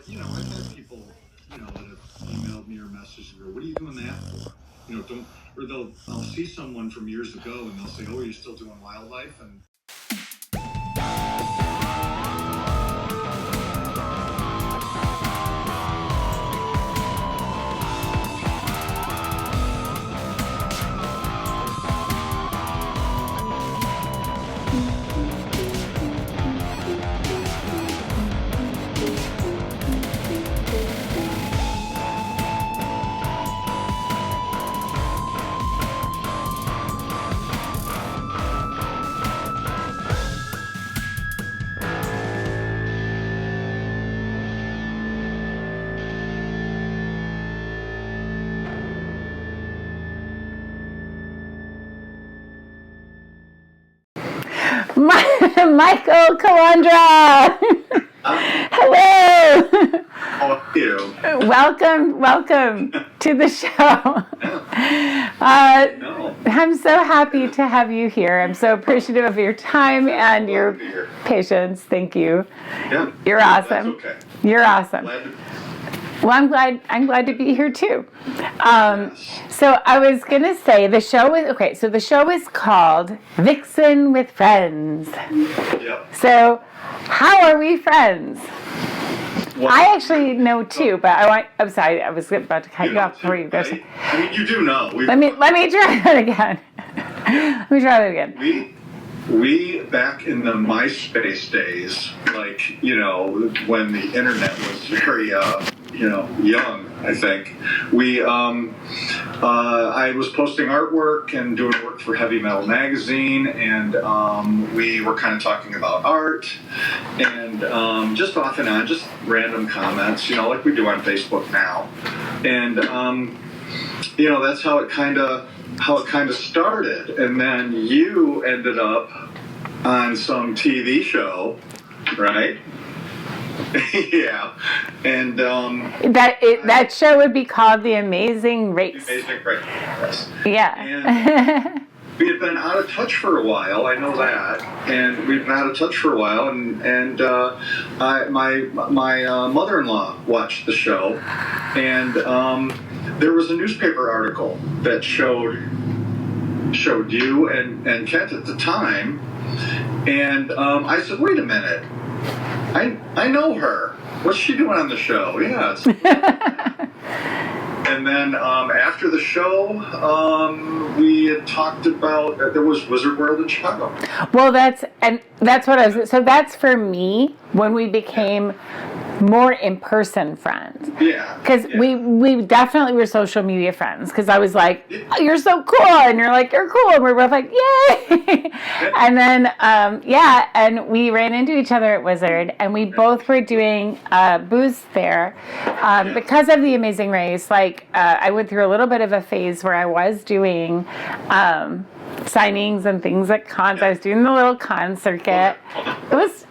But, I've had people, that have emailed me or messaged me, what are you doing that for? I'll see someone from years ago and they'll say, oh, are you still doing wildlife? And Michael Calandra. Hello. how are you? Welcome to the show. I'm so happy to have you here. I'm so appreciative of your time and your patience. Thank you. Yeah. You're awesome. That's okay. You're awesome. Well, I'm glad to be here too. So I was gonna say the show is called Vyxsin with Friends. Yep. So how are we friends? Well, I actually know too, but I'm sorry, I was about to cut you off before you go. Right? I mean, you do know. Let me try that again. We back in the MySpace days, when the internet was very, young, I think. I was posting artwork and doing work for Heavy Metal Magazine, and we were kind of talking about art, and just off and on, just random comments, like we do on Facebook now. And, that's how it kind of started. And then you ended up on some TV show, right? Yeah. And that show would be called The Amazing Race. Amazing Race. Yes. Yeah. And we had been out of touch for a while. I know that, and we've been out of touch for a while. And my mother-in-law watched the show, and there was a newspaper article that showed you and Kent at the time, and I said, wait a minute. I know her. What's she doing on the show? Yeah. And then after the show, we had talked about there was Wizard World in Chicago. Well, that's what I was. So that's for me when we became more in-person friends. Yeah. Because we definitely were social media friends. Because I was like, oh, you're so cool, and you're like, you're cool, and we're both like, yay. And then and we ran into each other at Wizard, and we both were doing booths there because of The Amazing Race. I went through a little bit of a phase where I was doing signings and things at cons. I was doing the little con circuit.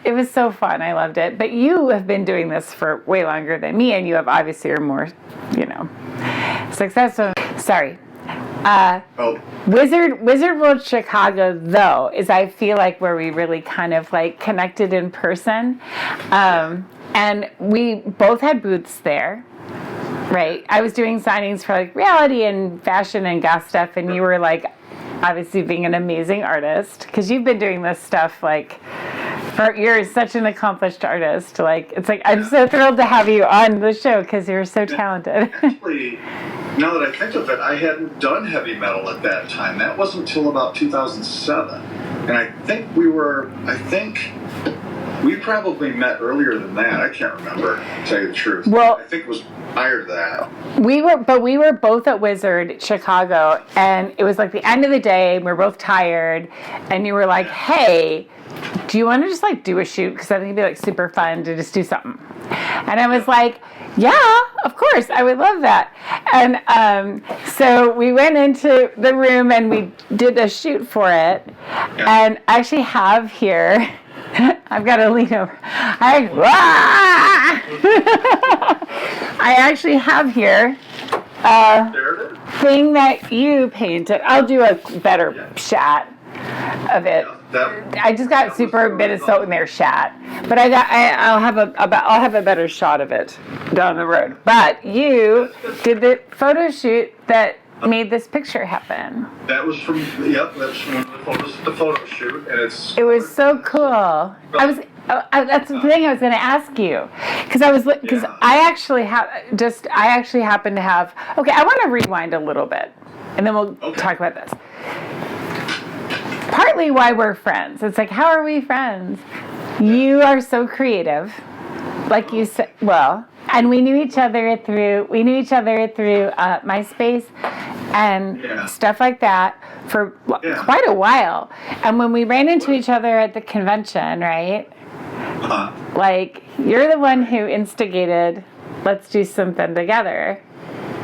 It was so fun. I loved it. But you have been doing this for way longer than me, and you have obviously are more, successful. Sorry. Wizard World Chicago, though, is I feel like where we really kind of connected in person. And we both had booths there. Right. I was doing signings for reality and fashion and goth stuff, and you were obviously being an amazing artist, because you've been doing this stuff you're such an accomplished artist. I'm so thrilled to have you on the show because you're so talented. Actually, now that I think of it, I hadn't done heavy metal at that time. That wasn't until about 2007. And I think we probably met earlier than that. I can't remember, to tell you the truth. Well, I think it was prior to that. We were both at Wizard Chicago, and it was the end of the day, and we were both tired, and you were like, hey, do you want to just do a shoot? Because I think it'd be super fun to just do something. And I was like, yeah, of course, I would love that. And so we went into the room and we did a shoot for it. And I actually have here, I've got to lean over. I actually have here a thing that you painted. I'll do a better shot of it. I just got super Minnesota in their shot, but I'll have a better shot of it down the road. But you did the photo shoot that made this picture happen. That was from one of the photos at the photo shoot, and it was so cool. That's the thing I was going to ask you, because I actually happen to have. Okay, I want to rewind a little bit, and then we'll talk about this. Partly why we're friends. It's like, how are we friends? You are so creative, like you said. Well, and we knew each other through MySpace and stuff like that for quite a while. And when we ran into each other at the convention, right? Like, you're the one who instigated, let's do something together.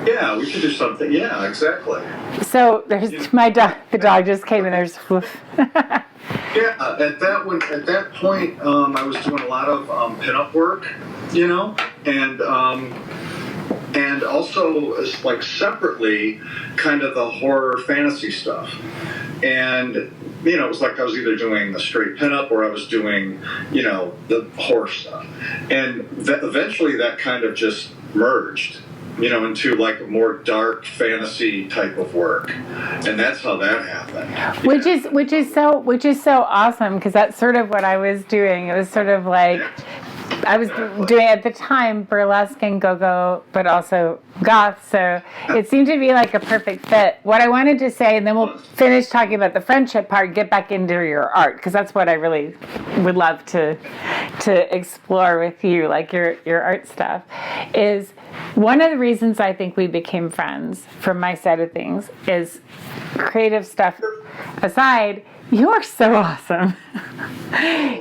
Yeah, we should do something. Yeah, exactly. So there's my dog. The dog just came in. There's woof. Yeah, at that point, I was doing a lot of pinup work, and also like separately, kind of the horror fantasy stuff, and. It was like I was either doing the straight pinup or I was doing, the horror stuff. And eventually that kind of just merged, into like a more dark fantasy type of work. And that's how that happened. Which is so awesome, because that's sort of what I was doing. It was sort of like I was doing at the time burlesque and go-go, but also goth, so it seemed to be like a perfect fit. What I wanted to say, and then we'll finish talking about the friendship part, get back into your art, because that's what I really would love to explore with you, like your art stuff, is one of the reasons I think we became friends, from my side of things, is creative stuff aside. You are so awesome.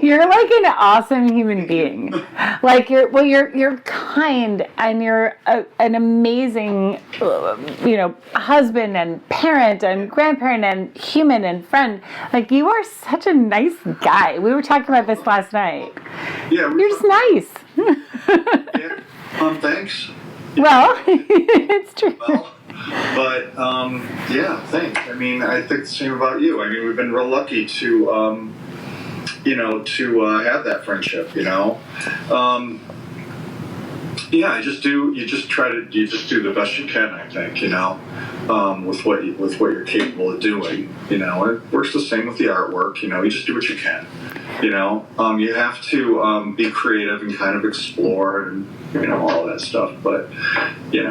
You're like an awesome human being. Like you're kind, and you're an amazing, husband and parent and grandparent and human and friend. Like, you are such a nice guy. We were talking about this last night. Yeah, you're just nice. Thanks. Well, it's true. Well, but thanks. I mean, I think the same about you. I mean, we've been real lucky to have that friendship. You just do the best you can. I think with what you're capable of doing. And it works the same with the artwork. You just do what you can. You have to be creative and kind of explore and all that stuff. But you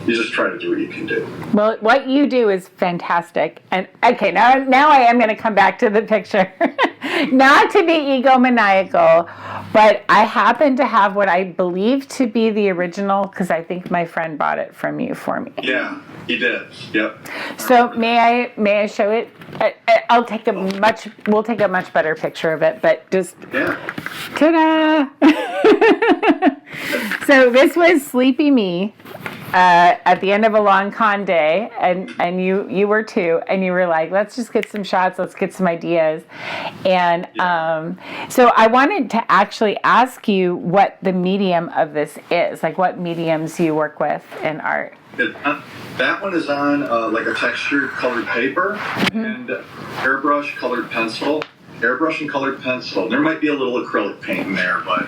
just try to do what you can do. Well, what you do is fantastic. And okay, now I am going to come back to the picture. Not to be egomaniacal, but I happen to have what I believe to be the original, because I think my friend bought it from you for me. Yeah, he did. Yep. So may I show it? We'll take a much better picture of it, but just ta-da! So this was Sleepy Me at the end of a long con day, and you were too, and you were like, let's just get some shots, let's get some ideas. And so I wanted to actually ask you what the medium of this is, like what mediums you work with in art. That one is on like a textured colored paper and airbrush colored pencil. Airbrush and colored pencil. There might be a little acrylic paint in there, but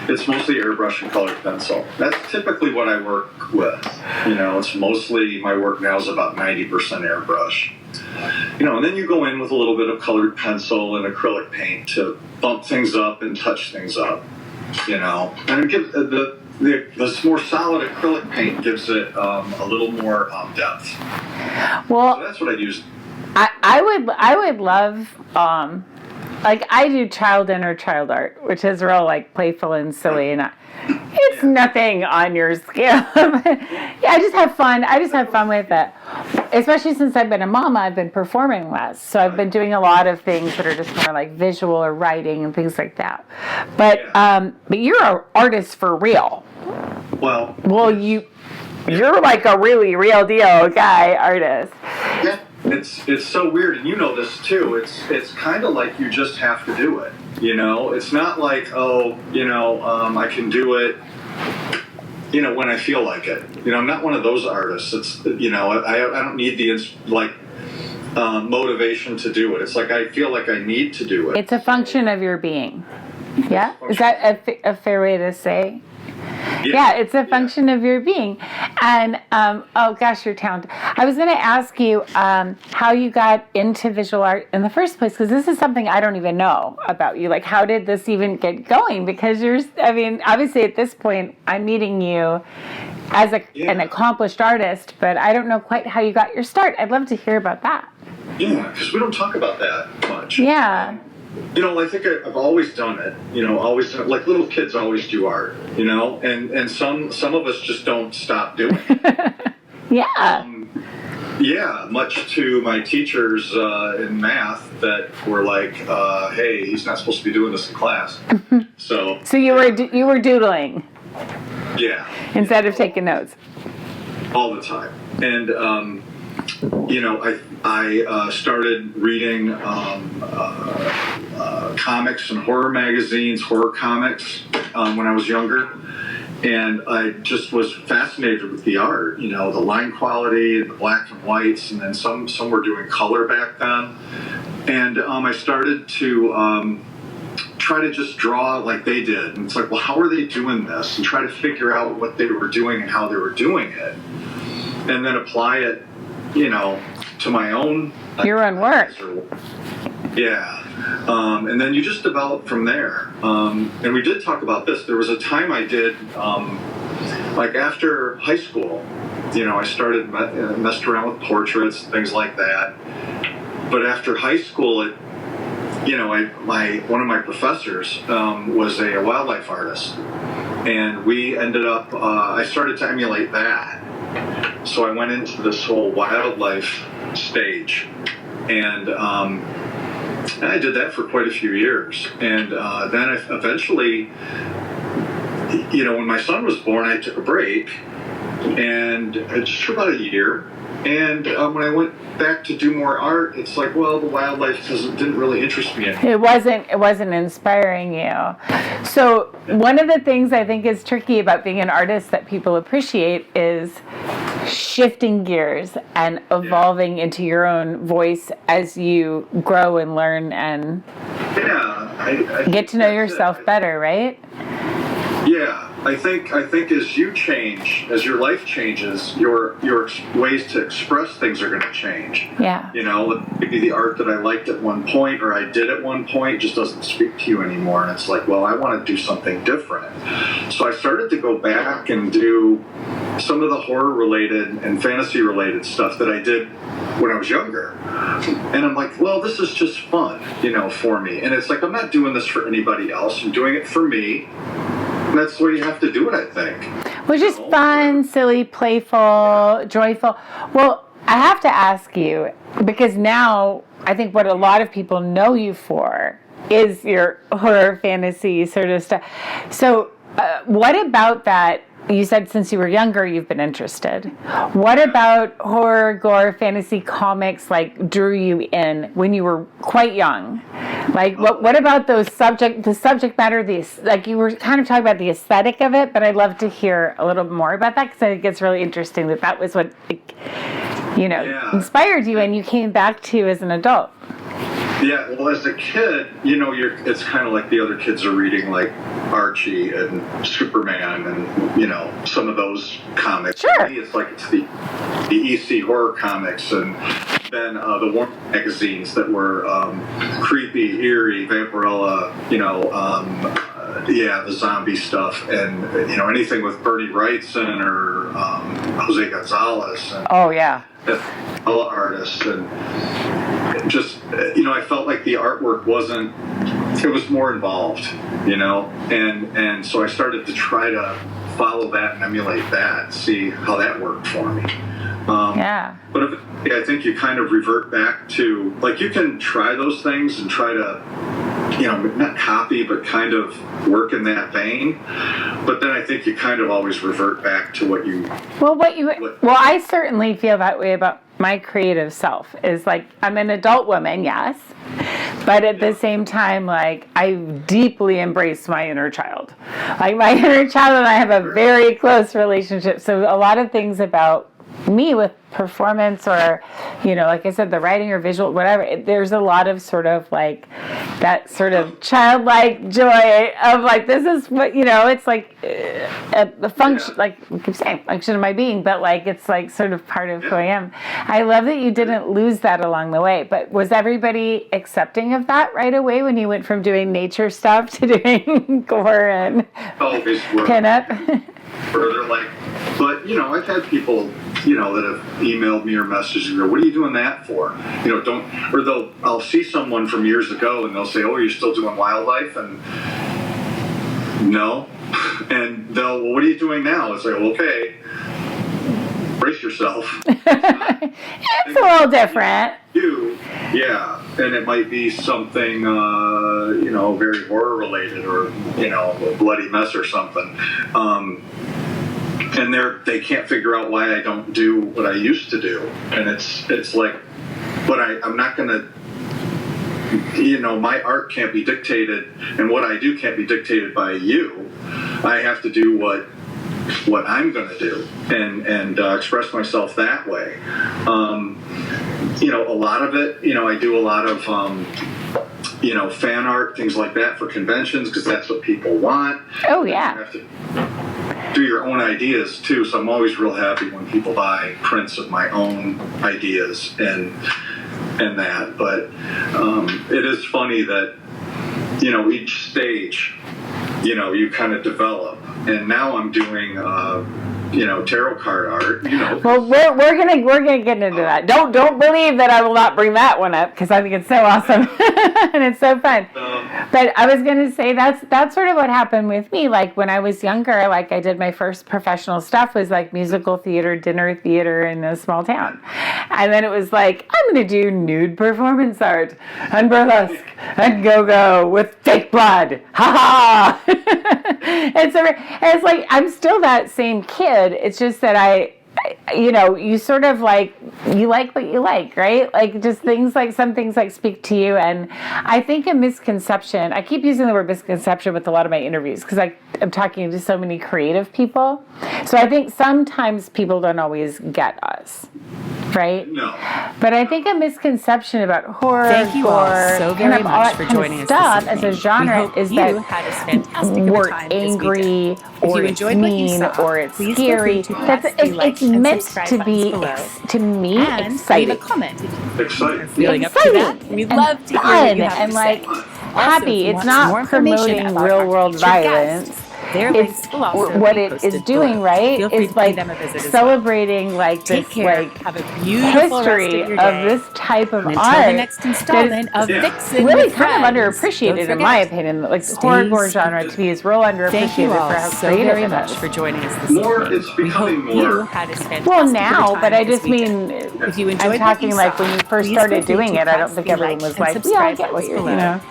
it's mostly airbrush and colored pencil. That's typically what I work with. It's mostly, my work now is about 90% airbrush. And then you go in with a little bit of colored pencil and acrylic paint to bump things up and touch things up. And it gives the more solid acrylic paint gives it a little more depth. Well, so that's what I use. I would love. Like, I do child art, which is real, like, playful and silly, and it's nothing on your scale. I just have fun. I just have fun with it. Especially since I've been a mama, I've been performing less. So I've been doing a lot of things that are just more like visual or writing and things like that. But you're an artist for real. Well, you're like a really real deal guy artist. Yeah. It's so weird, and you know this too. It's kind of like you just have to do it. It's not like I can do it. When I feel like it. I'm not one of those artists. It's I don't need the motivation to do it. It's like I feel like I need to do it. It's a function of your being. Yeah? Is that a fair way to say? Yeah, it's a function of your being. And, oh gosh, you're talented. I was going to ask you how you got into visual art in the first place, because this is something I don't even know about you. Like, how did this even get going? Because obviously at this point, I'm meeting you as an accomplished artist, but I don't know quite how you got your start. I'd love to hear about that. Yeah, because we don't talk about that much. Yeah. I think I've always done it. Always like little kids always do art. And some of us just don't stop doing it. Yeah. Much to my teachers in math that were like, "Hey, he's not supposed to be doing this in class." So you were doodling. Yeah. Instead of taking notes. All the time, and I started reading comics and horror magazines, horror comics, when I was younger. And I just was fascinated with the art, the line quality and the black and whites. And then some were doing color back then. And I started to try to just draw like they did. And it's like, well, how are they doing this? And try to figure out what they were doing and how they were doing it. And then apply it, to my own. Your own work. Yeah. And then you just develop from there. And we did talk about this. There was a time I did, like after high school, I started messed around with portraits, things like that. But after high school, one of my professors was a wildlife artist. And we ended up, I started to emulate that. So I went into this whole wildlife stage. And I did that for quite a few years. And then I eventually, when my son was born, I took a break. And just for about a year. And when I went back to do more art, it's like, well, the wildlife didn't really interest me anymore. It wasn't inspiring you. So one of the things I think is tricky about being an artist that people appreciate is shifting gears and evolving into your own voice as you grow and learn and get to know yourself better, right? Yeah. I think as you change, as your life changes, your ways to express things are going to change. Yeah. Maybe the art that I liked at one point or I did at one point just doesn't speak to you anymore. And it's like, well, I want to do something different. So I started to go back and do some of the horror-related and fantasy-related stuff that I did when I was younger. And I'm like, well, this is just fun, for me. And it's like, I'm not doing this for anybody else. I'm doing it for me. And that's the way you have to do it, I think. Which is fun, silly, playful, joyful. Well, I have to ask you, because now I think what a lot of people know you for is your horror fantasy sort of stuff. So what about that? You said since you were younger, you've been interested. What about horror, gore, fantasy comics drew you in when you were quite young? What about the subject matter, you were kind of talking about the aesthetic of it, but I'd love to hear a little more about that because I think it's really interesting that was what, inspired you and you came back to as an adult. Yeah, well, as a kid, it's kind of like the other kids are reading like Archie and Superman and, some of those comics. Sure. For me, it's the EC horror comics and then the war magazines that were creepy, eerie, Vampirella, the zombie stuff and, anything with Bernie Wrightson or Jose Gonzalez. And, artists and just, I felt like the artwork it was more involved, and so I started to try to follow that and emulate that, see how that worked for me. But I think you kind of revert back to, you can try those things and try to, not copy, but kind of work in that vein. But then I think you kind of always revert back to what you... Well, I certainly feel that way about my creative self. Is I'm an adult woman, yes. But at the same time, I deeply embrace my inner child. My inner child and I have a very close relationship. So a lot of things about me with performance or, like I said, the writing or visual, whatever, there's a lot of sort of like that sort of childlike joy of like, this is what, it's like a function, like we keep saying, function of my being, but like, it's like sort of part of who I am. I love that you didn't lose that along the way, but was everybody accepting of that right away when you went from doing nature stuff to doing gore and pinup? They're like, but I've had people, that have emailed me or messaged me, what are you doing that for? I'll see someone from years ago and they'll say, oh, you're still doing wildlife? And no. And they'll, well, what are you doing now? It's like, okay, brace yourself. It's a little different. Yeah. And it might be something, very horror related or, a bloody mess or something. And they can't figure out why I don't do what I used to do. And it's like, but I'm not going to, my art can't be dictated, and what I do can't be dictated by you. I have to do what I'm going to do and express myself that way. A lot of it, I do a lot of, fan art, things like that for conventions, because that's what people want. Oh, yeah. You have to do your own ideas too, so I'm always real happy when people buy prints of my own ideas and that. But it is funny that each stage you kind of develop, and now I'm doing tarot card art. Well, we're gonna get into that. Don't believe that I will not bring that one up, because I think it's so awesome and it's so fun. But I was gonna say that's sort of what happened with me. Like when I was younger, like I did my first professional stuff was like musical theater, dinner theater in a small town, and then it was like I'm gonna do nude performance art and burlesque and go with fake blood. Ha ha! It's like I'm still that same kid. It's just that you sort of like, you like what you like, right? Like just some things like speak to you. And I think a misconception, I keep using the word misconception with a lot of my interviews because I'm talking to so many creative people. So I think sometimes people don't always get us. Right? No. But I think a misconception about horror, thank you all so very much for joining us stuff this as a genre is that we're angry or it's mean or it's scary. It's meant to be, to me, exciting. Leave a comment if Exciting. feeling up to that. We'd love to hear what you have and to like say. happy. It's not promoting real world violence. It's what it is doing, right? Is like celebrating like this like history of this type of art. Until the next installment of Vyxsin really kind of underappreciated in my opinion. Like the horror genre to me is real underappreciated. Thank you all for how so creative very much for joining us this evening. It's becoming more. You had as fantastic well, now, time but I this just mean, if you enjoyed I'm talking like when you first started doing it, I don't think everyone was like, yeah, I get what you're, And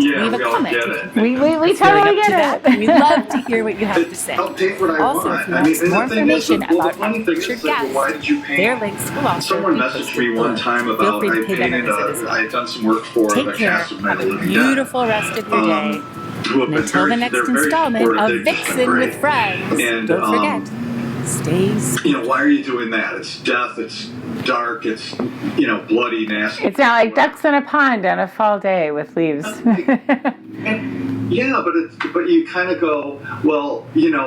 leave a comment. We totally get it. We'd love to hear what you have to say. I'll paint what I Also, want. if you want more information about our featured featured guests, why did you paint? their links will also Someone be messaged posted me one below. time Feel about free to I pay them a painted visit as well. I had done some work for Take the care. cast of Night Have of the a Living Dead. beautiful rest of your day. Who have been Until very, the next they're very installment of supportive. They've just been Vyxsin great. with Friends. And, Don't forget, stay sweet. why are you doing that? It's death, it's dark, it's, bloody, nasty. It's not like ducks in a pond on a fall day with leaves. Yeah, but you kind of go, well,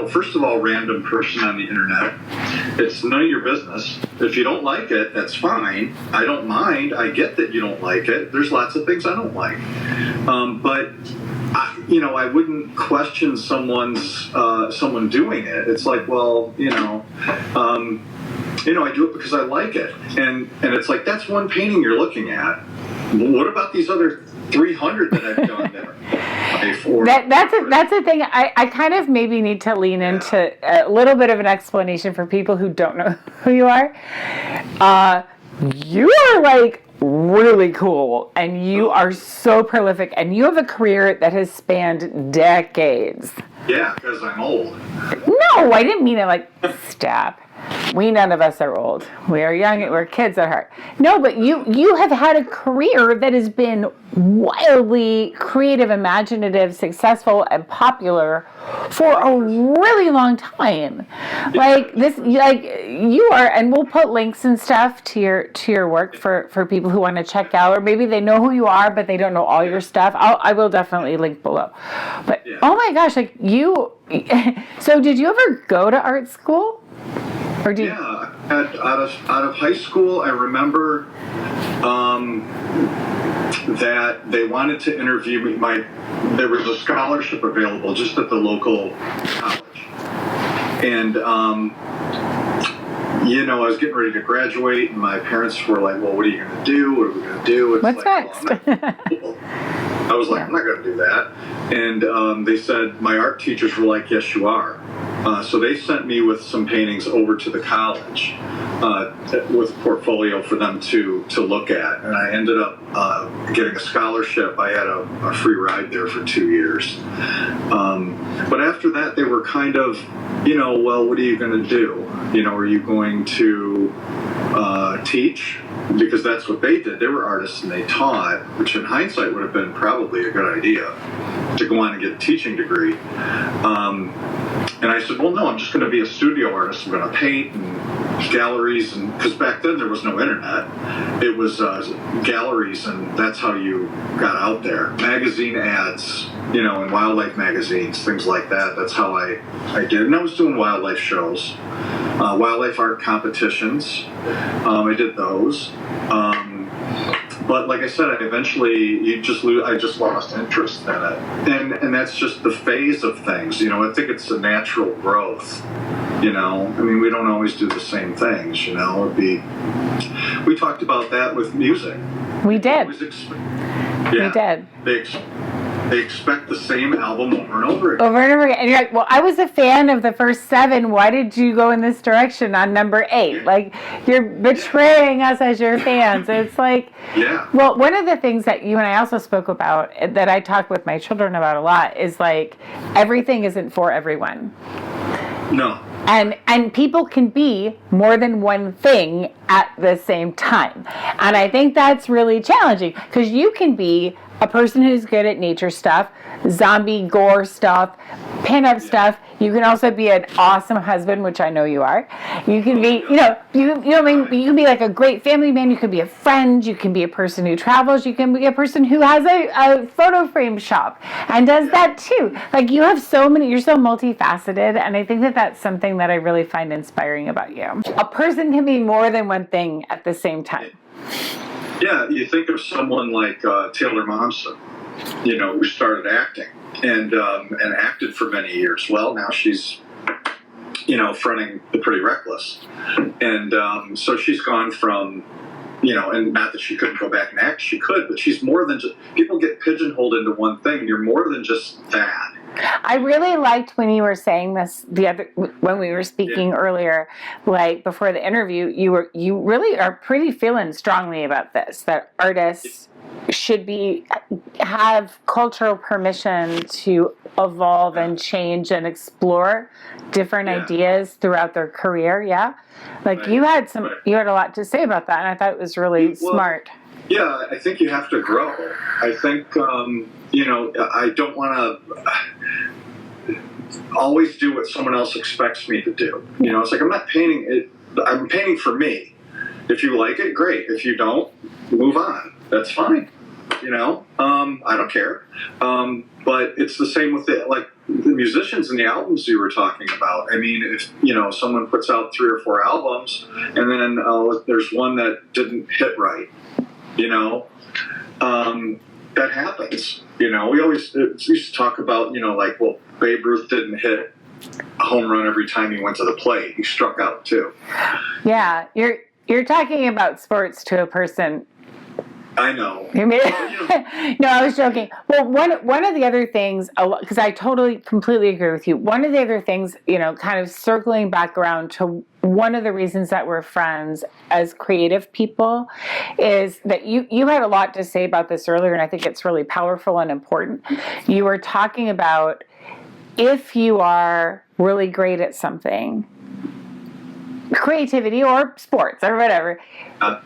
first of all, random person on the internet, it's none of your business. If you don't like it, that's fine. I don't mind. I get that you don't like it. There's lots of things I don't like. But I wouldn't question someone doing it. It's like, well, I do it because I like it. And it's like, that's one painting you're looking at. What about these other 300 that I've done there? That's a thing. I kind of maybe need to lean into a little bit of an explanation for people who don't know who you are. You are like really cool, and you are so prolific, and you have a career that has spanned decades. Yeah, because I'm old. No, I didn't mean it like stop. we none of us are old. We are young. We're kids at heart. No, but you have had a career that has been wildly creative, imaginative, successful, and popular for a really long time. Like this, like you are, and we'll put links and stuff to your work for people who want to check out, or maybe they know who you are but they don't know all your stuff. I will definitely link below. But oh my gosh, like you. So did you ever go to art school? Or did out of high school, I remember that they wanted to interview me. There was a scholarship available just at the local college, and I was getting ready to graduate, and my parents were like, "Well, what are you going to do? What are we going to do?" It's What's next? I was like, "I'm not going to do that," and they said my art teachers were like, "Yes, you are." So they sent me with some paintings over to the college with a portfolio for them to look at. And I ended up getting a scholarship. I had a free ride there for 2 years. But after that, they were kind of, well, what are you going to do? Are you going to teach? Because that's what they did. They were artists and they taught, which in hindsight would have been probably a good idea to go on and get a teaching degree. And I said, well, no, I'm just going to be a studio artist. I'm going to paint and galleries. And because back then there was no internet. It was galleries, and that's how you got out there. Magazine ads, in wildlife magazines, things like that. That's how I did. And I was doing wildlife shows, wildlife art competitions. I did those. But like I said, I just lost interest in it. And that's just the phase of things. I think it's a natural growth. We don't always do the same things, we talked about that with music. We did. We did. They expect the same album over and over again. Over and over again. And you're like, well, I was a fan of the first 7. Why did you go in this direction on number 8? Like, you're betraying us as your fans. It's like, well, one of the things that you and I also spoke about, that I talk with my children about a lot, is like, everything isn't for everyone. No. And people can be more than one thing at the same time. And I think that's really challenging, because you can be a person who's good at nature stuff, zombie gore stuff, pinup stuff. You can also be an awesome husband, which I know you are. You can be, you can be like a great family man. You can be a friend. You can be a person who travels. You can be a person who has a photo frame shop and does that too. Like, you have you're so multifaceted, and I think that that's something that I really find inspiring about you. A person can be more than one thing at the same time. Yeah, you think of someone like Taylor Momsen, who started acting and acted for many years. Well, now she's, fronting The Pretty Reckless. And so she's gone from, and not that she couldn't go back and act, she could, but she's more than just, people get pigeonholed into one thing. You're more than just that. I really liked when you were saying this when we were speaking earlier, like before the interview, you really are pretty feeling strongly about this, that artists should have cultural permission to evolve and change and explore different ideas throughout their career. Yeah. Like you had a lot to say about that, and I thought it was really smart. Yeah, I think you have to grow. I think, I don't want to always do what someone else expects me to do. It's like, I'm not painting it. I'm painting for me. If you like it, great. If you don't, move on. That's fine. I don't care. But it's the same with the musicians and the albums you were talking about. I mean, if, someone puts out 3 or 4 albums and then there's one that didn't hit right, that happens. We always used to talk about, well, Babe Ruth didn't hit a home run every time he went to the plate. He struck out too. Yeah, you're talking about sports to a person. I know. No, I was joking. Well, one of the other things, because I completely agree with you. One of the other things, kind of circling back around to one of the reasons that we're friends as creative people is that you had a lot to say about this earlier, and I think it's really powerful and important. You were talking about, if you are really great at something, creativity or sports or whatever,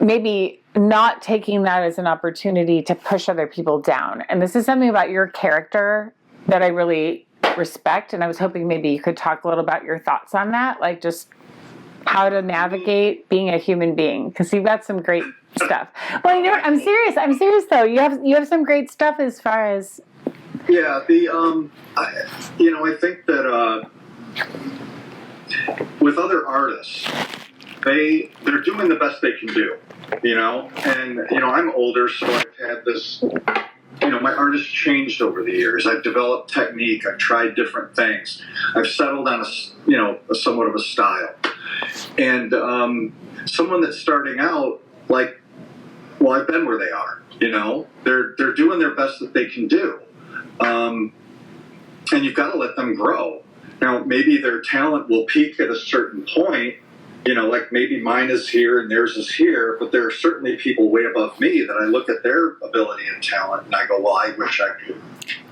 maybe not taking that as an opportunity to push other people down. And this is something about your character that I really respect. And I was hoping maybe you could talk a little about your thoughts on that, like just how to navigate being a human being, because you've got some great stuff. Well, I'm serious though. You have some great stuff as far as. Yeah, I think that with other artists, they're doing the best they can do, and I'm older, so I've had this, my art has changed over the years. I've developed technique, I've tried different things, I've settled on a somewhat of a style, and someone that's starting out, I've been where they are, they're doing their best that they can do, and you've got to let them grow. Now, maybe their talent will peak at a certain point, like maybe mine is here and theirs is here, but there are certainly people way above me that I look at their ability and talent and I go, well, I wish I could.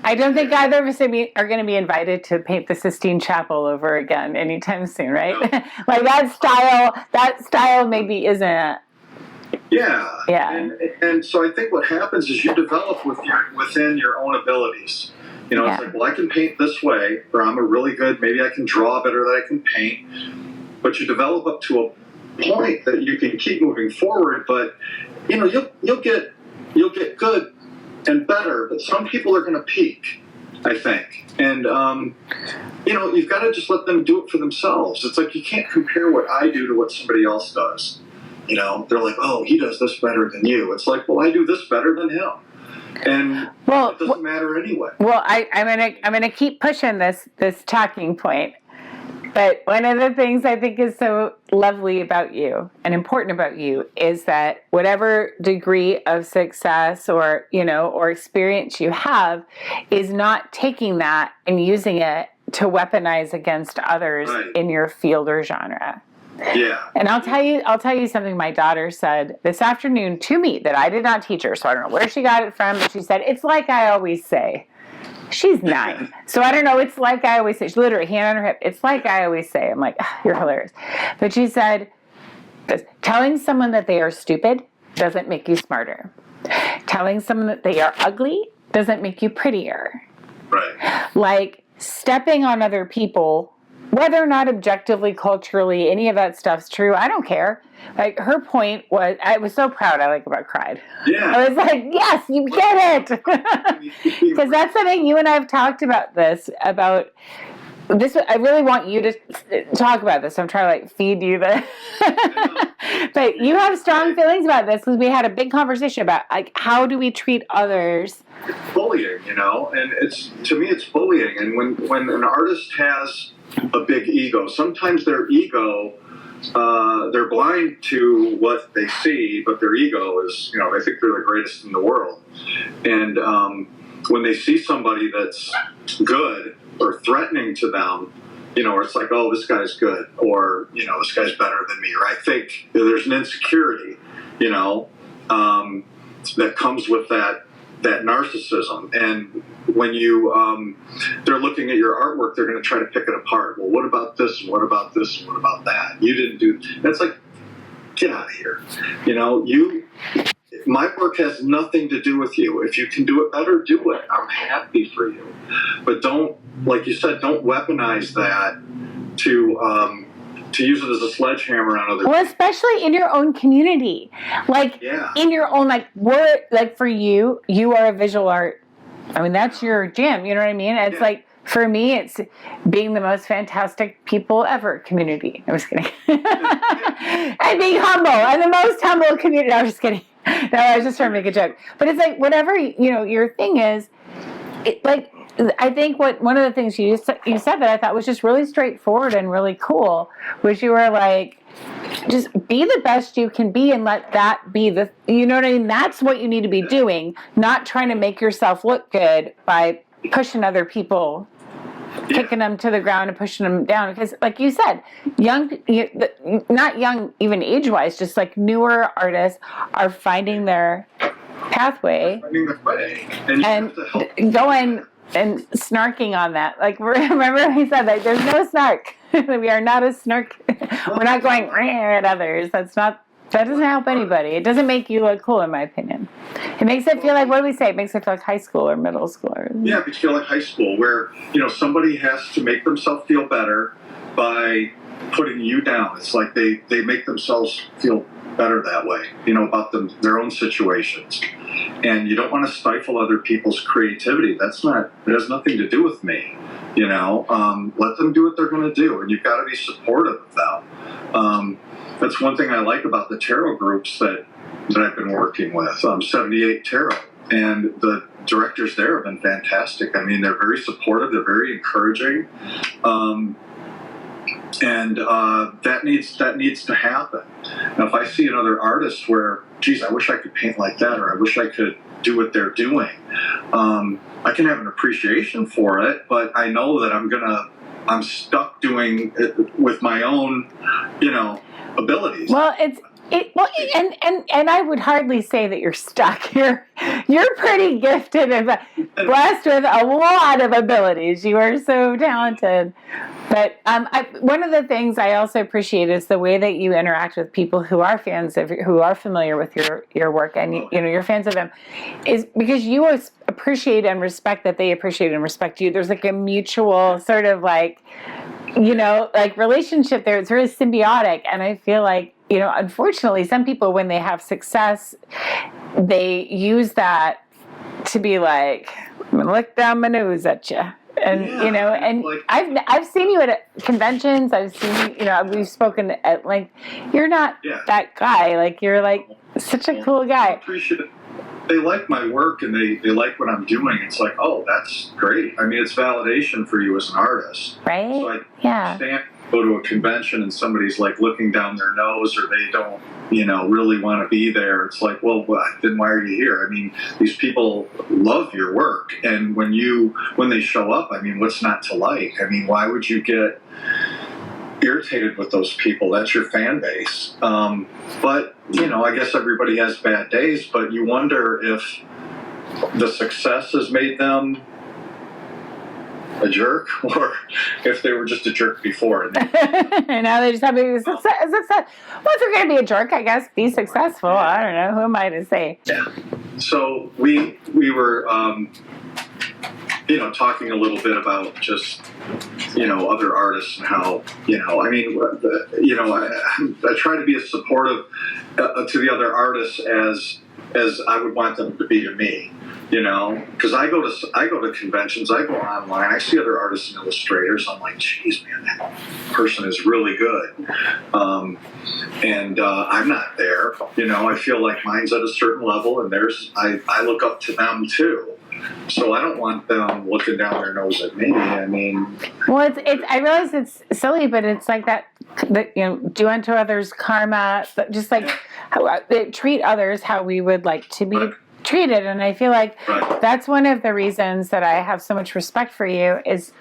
I don't think either of us are going to be invited to paint the Sistine Chapel over again anytime soon, right? No. Like that style maybe isn't. Yeah. And so I think what happens is you develop within your own abilities. It's like, well, I can paint this way, or I'm maybe I can draw better than I can paint. But you develop up to a point that you can keep moving forward. But you'll get good and better. But some people are going to peak, I think. And you've got to just let them do it for themselves. It's like you can't compare what I do to what somebody else does. They're like, oh, he does this better than you. It's like, well, I do this better than him. And it doesn't matter anyway. Well, I'm gonna keep pushing this talking point. But one of the things I think is so lovely about you and important about you is that whatever degree of success or experience you have is not taking that and using it to weaponize against others in your field or genre. Yeah. And I'll tell you something my daughter said this afternoon to me that I did not teach her, so I don't know where she got it from, but she said, it's like I always say. She's 9. So I don't know, it's like I always say. She literally, hand on her hip, it's like I always say. I'm like, you're hilarious. But she said, telling someone that they are stupid doesn't make you smarter. Telling someone that they are ugly doesn't make you prettier. Right. Like stepping on other people, whether or not objectively, culturally, any of that stuff's true, I don't care. Like, her point was, I was so proud, I about cried. Yeah. I was like, yes, you get it. Because that's something you and I have talked about this. I really want you to talk about this. I'm trying to, feed you the... But you have strong feelings about this because we had a big conversation about, how do we treat others? It's bullying, and to me, it's bullying. And when an artist has a big ego, sometimes their ego, they're blind to what they see, but their ego is, they think they're the greatest in the world. And when they see somebody that's good or threatening to them, or it's like, oh, this guy's good, or, this guy's better than me, or I think there's an insecurity, that comes with that narcissism. And when they're looking at your artwork, they're going to try to pick it apart. Well, what about this? And what about this? And what about that? You didn't do. That's like, get out of here. My work has nothing to do with you. If you can do it better, do it. I'm happy for you. But don't, like you said, don't weaponize that to use it as a sledgehammer on other people. Well, especially in your own community. In your own, for you are a visual art. I mean, that's your jam, you know what I mean? It's for me, it's being the most fantastic people ever community. I was kidding. And being humble. And the most humble community. No, I was just kidding. No, I was just trying to make a joke. But it's whatever, your thing is, I think one of the things you said that I thought was just really straightforward and really cool was you were just be the best you can be and let that be you know what I mean? That's what you need to be doing, not trying to make yourself look good by pushing other people, kicking them to the ground and pushing them down. Because like you said, not young even age-wise, just newer artists are finding their pathway. Finding their way. And going... And snarking on that. Remember he said there's no snark. We are not a snark. We're not going at others. That doesn't help anybody. It doesn't make you look cool, in my opinion. It makes it feel like, what do we say? It makes it feel like high school or middle school. Yeah, it makes it feel like high school, where, somebody has to make themselves feel better by putting you down. It's like they make themselves feel better that way, about their own situations. And you don't want to stifle other people's creativity. It has nothing to do with me. Let them do what they're going to do, and you've got to be supportive of them. That's one thing I like about the tarot groups that I've been working with, 78 Tarot, and the directors there have been fantastic. I mean, they're very supportive, they're very encouraging, and that needs to happen. Now, if I see another artist where, geez, I wish I could paint like that, or I wish I could do what they're doing, I can have an appreciation for it, but I know that I'm stuck doing it with my own, abilities. Well, and I would hardly say that you're stuck. You're pretty gifted and blessed with a lot of abilities. You are so talented. But one of the things I also appreciate is the way that you interact with people who are fans who are familiar with your work, and you're fans of them, is because you appreciate and respect that they appreciate and respect you. There's like a mutual sort of like relationship there. It's very symbiotic, and I feel like unfortunately, some people, when they have success, they use that to be like, I'm gonna look down my nose at you. And and I've seen you at conventions. I've seen we've spoken at length. You're not that guy. Like, you're like such a cool guy. I appreciate it. They like my work, and they like what I'm doing. It's like, oh, that's great. I mean, it's validation for you as an artist, right? So I go to a convention and somebody's like looking down their nose, or they don't really want to be there. It's like, well, then why are you here? I mean, these people love your work, and when they show up, I mean, what's not to like? I mean, why would you get irritated with those people? That's your fan base. But I guess everybody has bad days, but you wonder if the success has made them a jerk, or if they were just a jerk before. And now they just have to be success. Well, if you're going to be a jerk, I guess be successful. I don't know. Who am I to say? Yeah. So we were, talking a little bit about just, other artists and how, I mean, I try to be as supportive to the other artists as I would want them to be to me. Because I go to conventions, I go online, I see other artists and illustrators. I'm like, geez, man, that person is really good, and I'm not there. I feel like mine's at a certain level, and I look up to them too. So I don't want them looking down their nose at me. I mean, well, it's. I realize it's silly, but it's like that. Do unto others karma. Just like treat others how we would like to be treated. And I feel like that's one of the reasons that I have so much respect for you. Is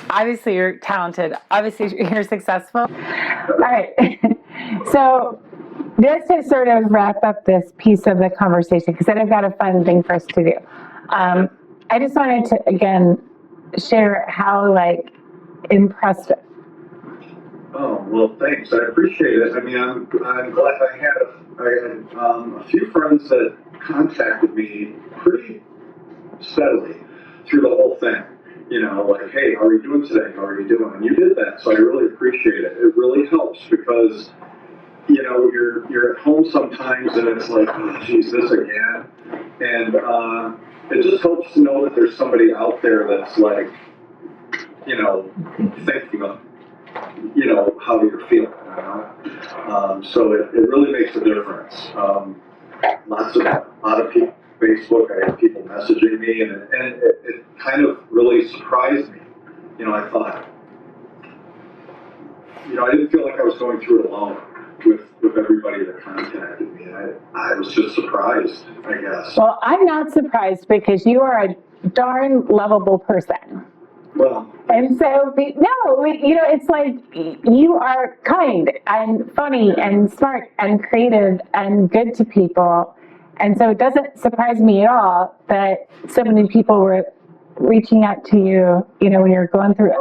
obviously you're talented. Obviously you're successful. All right. So just to sort of wrap up this piece of the conversation, because then I've got a fun thing for us to do. I just wanted to, again, share how, impressed. Oh, well, thanks. I appreciate it. I mean, I'm glad I had a few friends that contacted me pretty steadily through the whole thing. Like, hey, how are you doing today? How are you doing? And you did that, so I really appreciate it. It really helps because, you're at home sometimes and it's like, oh, geez, this again. And it just helps to know that there's somebody out there that's like, thinking of, how you're feeling. So it really makes a difference. A lot of people on Facebook, I have people messaging me, and it kind of really surprised me. I thought, I didn't feel like I was going through it alone with everybody that contacted me. I was just surprised, I guess. Well, I'm not surprised because you are a darn lovable person. Well, and so, it's like you are kind and funny and smart and creative and good to people. And so it doesn't surprise me at all that so many people were reaching out to you, when you're going through,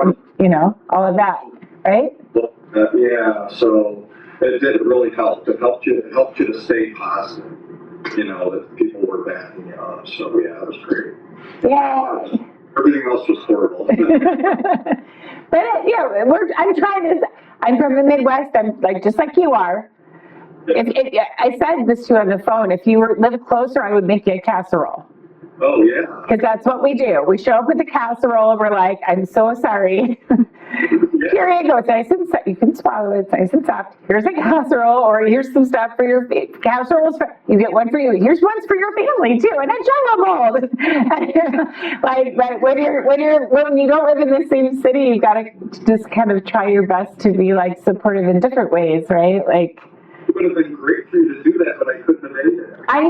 all of that. right? Yeah, so it did really help. It helped you to stay positive. That people were backing you up. So yeah, it was great. Yay! Everything else was horrible. But I'm from the Midwest. I'm like just like you are. I said this to you on the phone. If you lived closer, I would make you a casserole. Oh yeah. Because that's what we do. We show up with the casserole and we're like, I'm so sorry. Here you go. It's nice and soft. You can swallow it. It's nice and soft. Here's a casserole, or here's some stuff for your casseroles. You get one for you. Here's ones for your family too, and a jello mold. like when you don't live in the same city, you got to just kind of try your best to be like supportive in different ways, right? Like. It would have been great for you to do that, but I couldn't have made it. I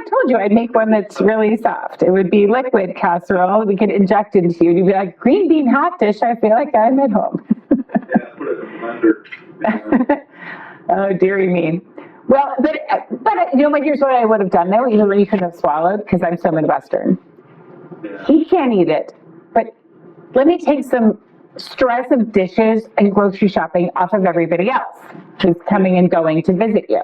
told you I'd make one that's really soft. It would be liquid casserole. We could inject into you. You'd be like, green bean hot dish. I feel like I'm at home. Yeah, put it in the blender. Yeah. Oh, dearie me. Well, but here's what I would have done though, even when you couldn't have swallowed, because I'm so Midwestern. Yeah. He can't eat it, but let me take some stress of dishes and grocery shopping off of everybody else who's coming and going to visit you.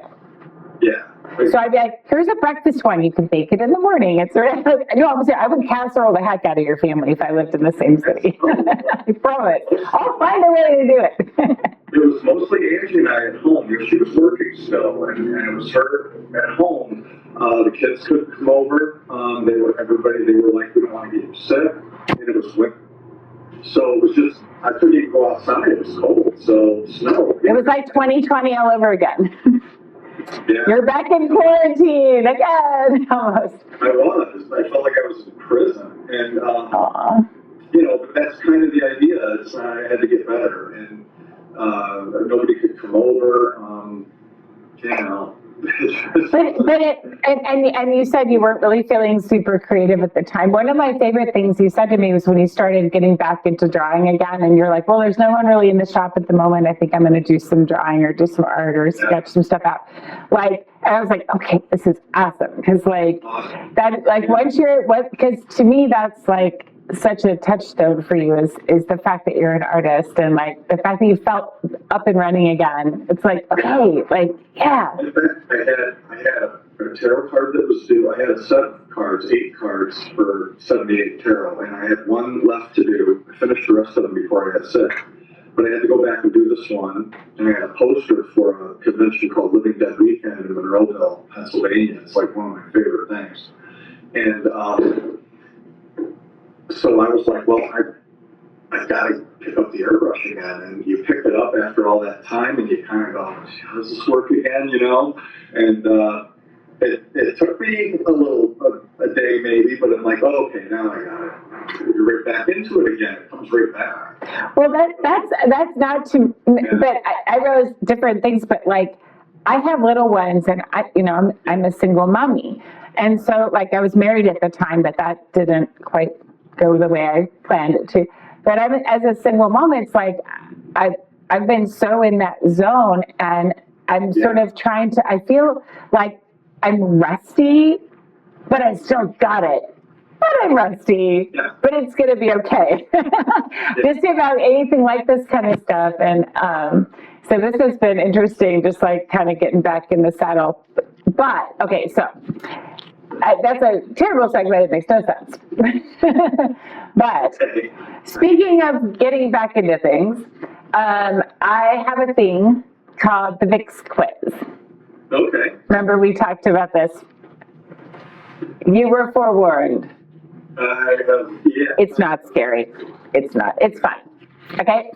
Yeah. So I'd be like, here's a breakfast one. You can bake it in the morning. It's I would casserole the heck out of your family if I lived in the same city. I promise. I'll find a way to do it. It was mostly Angie and I at home. She was working still, and it was her at home. The kids couldn't come over. They were like, we don't want to get you sick, and it was winter. So it was just, I couldn't even go outside. It was cold, so snow. It was like 2020 all over again. Yeah. You're back in quarantine again, almost. I felt like I was in prison, and but that's kind of the idea. I had to get better, and nobody could come over. And you said you weren't really feeling super creative at the time. One of my favorite things you said to me was when you started getting back into drawing again, and you're like, well, there's no one really in the shop at the moment. I think I'm going to do some drawing or do some art or sketch some stuff out. And I was like, okay, this is awesome. Because because to me, that's like such a touchstone for you is the fact that you're an artist, and like the fact that you felt up and running again. It's like, okay, yeah. In fact, I had a tarot card that was due. I had a set of cards, 8 cards for 78 tarot, and I had one left to do. I finished the rest of them before I got sick. But I had to go back and do this one, and I had a poster for a convention called Living Dead Weekend in Monroeville, Pennsylvania. It's like one of my favorite things. And so I was like, well, I've got to pick up the airbrush again. And you pick it up after all that time, and you kind of go, how does this work again, And it took me a day maybe, but I'm like, oh, okay, now I got it. You're right back into it again. It comes right back. Well, that's not too, but I realize different things, but I have little ones, and I'm a single mommy. And so I was married at the time, but that didn't quite go the way I planned it to. But as a single mom, it's like I've been so in that zone, and I'm sort of trying to. I feel like I'm rusty, but I still got it. But I'm rusty, but it's gonna be okay. Just about anything like this kind of stuff, and so this has been interesting. Just kind of getting back in the saddle. But okay, so. That's a terrible segue. It makes no sense. But speaking of getting back into things, I have a thing called the Vyx quiz. Okay. Remember we talked about this? You were forewarned. It's not scary. It's not. It's fun. Okay?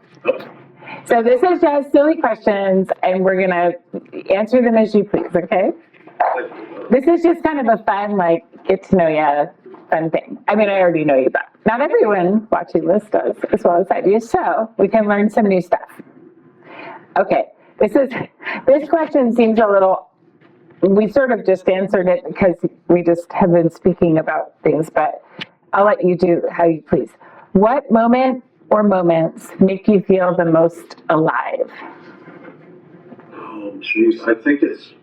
So this is just silly questions, and we're going to answer them as you please, okay? This is just kind of a fun, get to know you fun thing. I mean, I already know you, but not everyone watching this does as well as I do, so we can learn some new stuff. Okay, this question seems a little, we sort of just answered it because we just have been speaking about things, but I'll let you do how you please. What moment or moments make you feel the most alive? Oh, geez, I think it's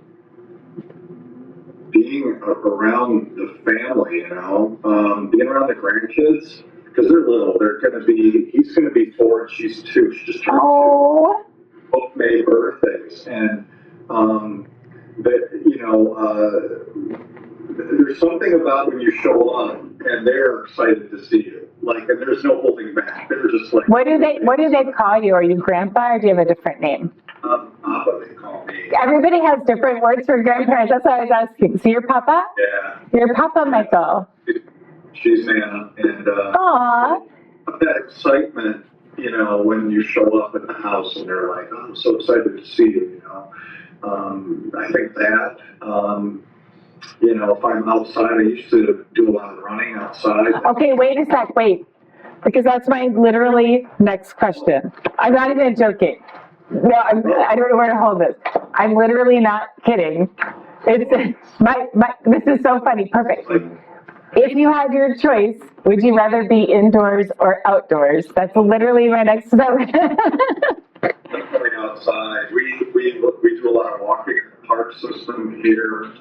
being around the family, being around the grandkids, because they're little. He's going to be 4 and she's 2. She just turned 2. Oh. Both May birthdays. And, there's something about when you show up and they're excited to see you. Like, and there's no holding back. They're just like. What do they call you? Are you grandpa or do you have a different name? Papa, they call me. Everybody has different words for grandparents. That's why I was asking. So you're Papa? Yeah. You're Papa, Michael. She's Nana. And, Aww. that excitement, when you show up at the house and they're like, oh, I'm so excited to see you, I think that, if I'm outside, I used to do a lot of running outside. Okay, wait a sec, because that's my literally next question. I'm not even joking. No, I don't know where to hold this. I'm literally not kidding. It's this is so funny. Perfect. If you had your choice, would you rather be indoors or outdoors? That's literally my next question. Definitely outside. We do a lot of walking in the park system here,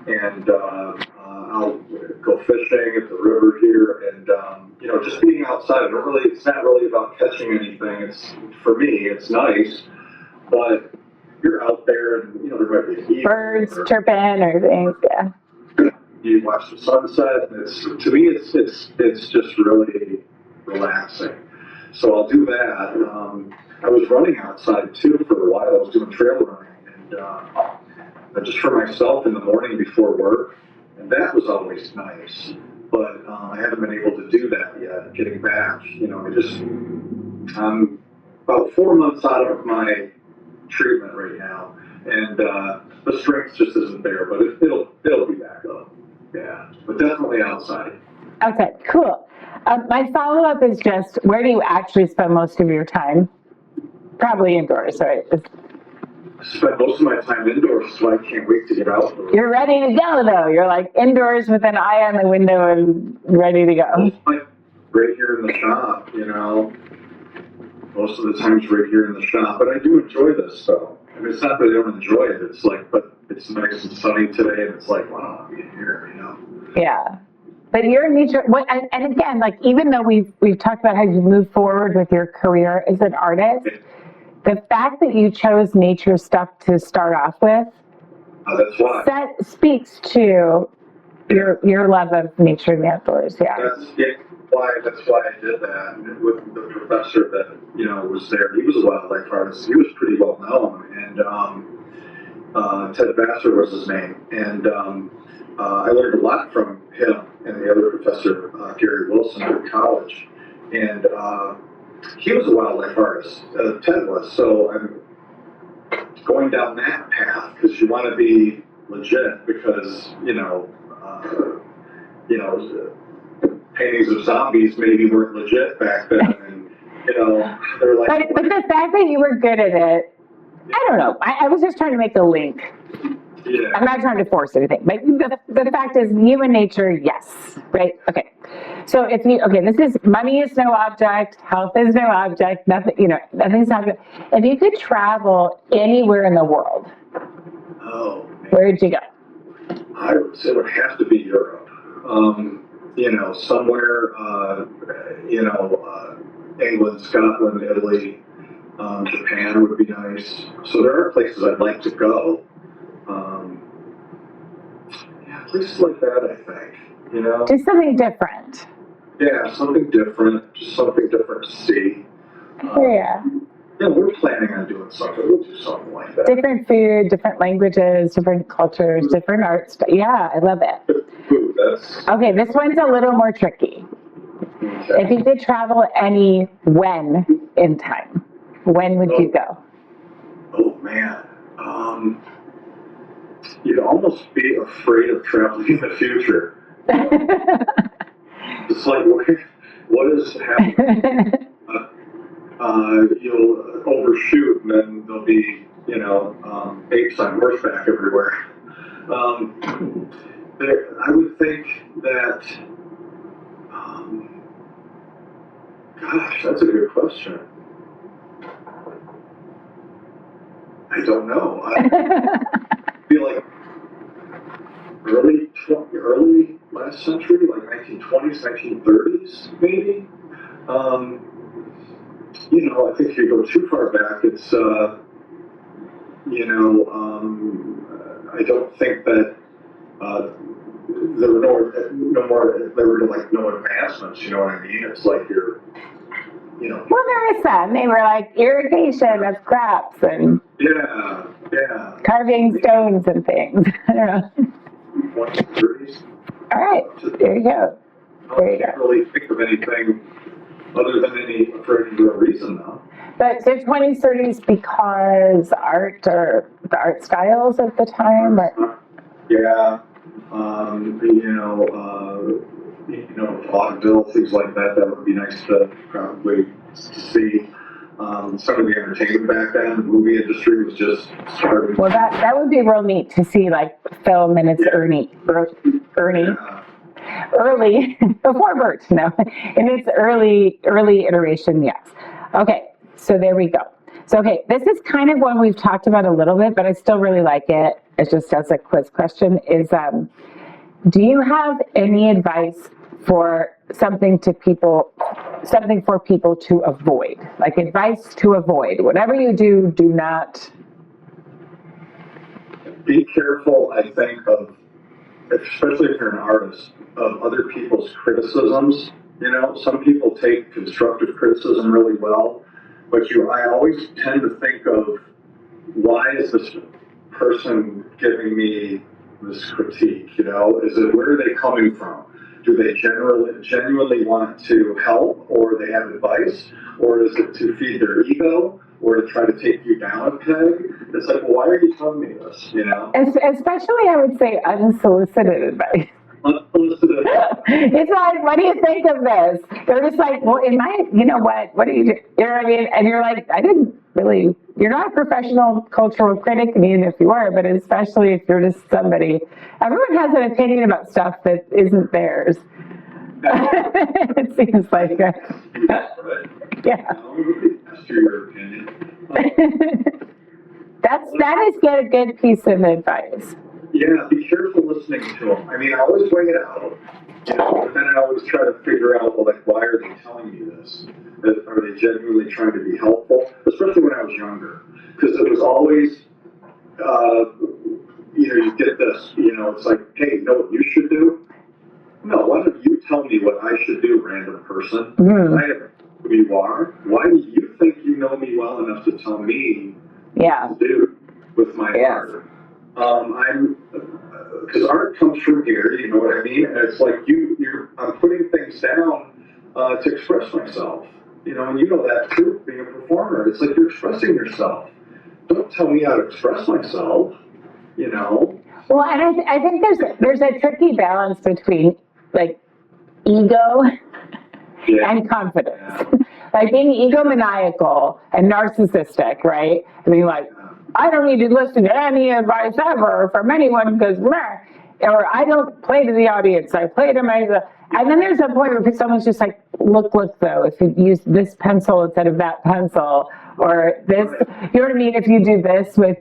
and I'll go fishing at the river here, and just being outside. It's not really about catching anything. For me, it's nice, but you're out there, and there might be a eagle Birds chirping or things. Yeah. You watch the sunset, and to me, it's just really relaxing. So I'll do that. I was running outside too for a while. I was doing trail running, and just for myself in the morning before work, and that was always nice. But I haven't been able to do that yet. Getting back, I'm about 4 months out of my treatment right now, and the strength just isn't there. But it'll be back up. Yeah, but definitely outside. Okay, cool. My follow-up is just, where do you actually spend most of your time? Probably indoors, right? Spend most of my time indoors, so I can't wait to get outdoors. You're ready to go, though. You're like indoors with an eye on the window and ready to go. Like right here in the shop, Most of the time's right here in the shop, but I do enjoy this, though. I mean, it's not that I don't enjoy it. It's like, but it's nice and sunny today, and it's like, wow, I'm in here, Yeah. But your nature, and again, like, even though we've talked about how you move forward with your career as an artist, the fact that you chose nature stuff to start off with, that's why. that speaks to your love of nature and the outdoors. Yeah. That's why I did that. And with the professor that was there, he was a wildlife artist. He was pretty well known, and Ted Vassar was his name, and I learned a lot from him and the other professor, Gary Wilson, at college, and he was a wildlife artist. Ted was. So I'm going down that path because you want to be legit, because paintings of zombies maybe weren't legit back then, and they're like. But the fact that you were good at it, I don't know. I was just trying to make a link. Yeah. I'm not trying to force anything, but the fact is, you and nature, yes, right? Okay. So this is, money is no object, health is no object, nothing, nothing's not object. If you could travel anywhere in the world, where would you go? I would say it would have to be Europe. Somewhere, England, Scotland, Italy, Japan would be nice. So there are places I'd like to go. Places like that, I think, Just something different. Yeah, something different, just something different to see. Yeah, we're planning on doing something. We'll do something like that. Different food, different languages, different cultures, different arts. Yeah, I love it. Food, Okay, this one's a little more tricky. Okay. If you could travel when in time, when would you go? Oh, man. You'd almost be afraid of traveling in the future. It's like, what is happening? You'll overshoot, and then there'll be, apes on horseback everywhere. I would think that, gosh, that's a good question. I don't know. I feel like early last century, like 1920s, 1930s, maybe. I think if you go too far back, it's, I don't think that there were there were like no advancements, you know what I mean? It's like Well, there is some. They were like irrigation of crops and yeah. carving stones and things. I don't know. 20s, 30s. All right, there you go. I can't really think of anything other than for any real reason, though. But the 20s, 30s because art or the art styles at the time? Or? Yeah. Vaudeville, things like that. That would be nice to probably see. Some of the entertainment back then, the movie industry was just starting. Well, that would be real neat to see, like, film in its Ernie. Yeah. Early, before Bert, no. In its early iteration, yes. Okay, so there we go. So, okay, this is kind of one we've talked about a little bit, but I still really like it. It's just as a quiz question is, do you have any advice for something for people to avoid? Like advice to avoid. Whatever you do, do not. Be careful, I think, especially if you're an artist, of other people's criticisms. Some people take constructive criticism really well, but I always tend to think of, why is this person giving me this critique? Is it, where are they coming from? Do they genuinely want to help, or they have advice, or is it to feed their ego, or to try to take you down a peg? It's like, well, why are you telling me this? Especially, I would say, unsolicited advice. Unsolicited. It's like, what do you think of this? They're just like, well, what do you do? You know what I mean? And you're like, you're not a professional cultural critic, I mean, if you were, but especially if you're just somebody, everyone has an opinion about stuff that isn't theirs. It seems like, yeah. That's your opinion. That is a good piece of advice. Yeah, be careful listening to them. I mean, I always weigh it out, but then I always try to figure out, well, like, why are they telling me this? Are they genuinely trying to be helpful? Especially when I was younger, because it was always, you get this, it's like, hey, you know what you should do? No, why don't you tell me what I should do, random person? Mm-hmm. I have who you are. Why do you think you know me well enough to tell me what to do with my art? Because art comes from here, you know what I mean? And it's like I'm putting things down to express myself, and you know that too, being a performer. It's like you're expressing yourself. Don't tell me how to express myself, Well, and I think there's a tricky balance between, like, ego and confidence. Like being egomaniacal and narcissistic, right? I mean, like, I don't need to listen to any advice ever from anyone because, or I don't play to the audience, I play to myself. And then there's a point where someone's just like, look though, if you use this pencil instead of that pencil, or this, you know what I mean? If you do this for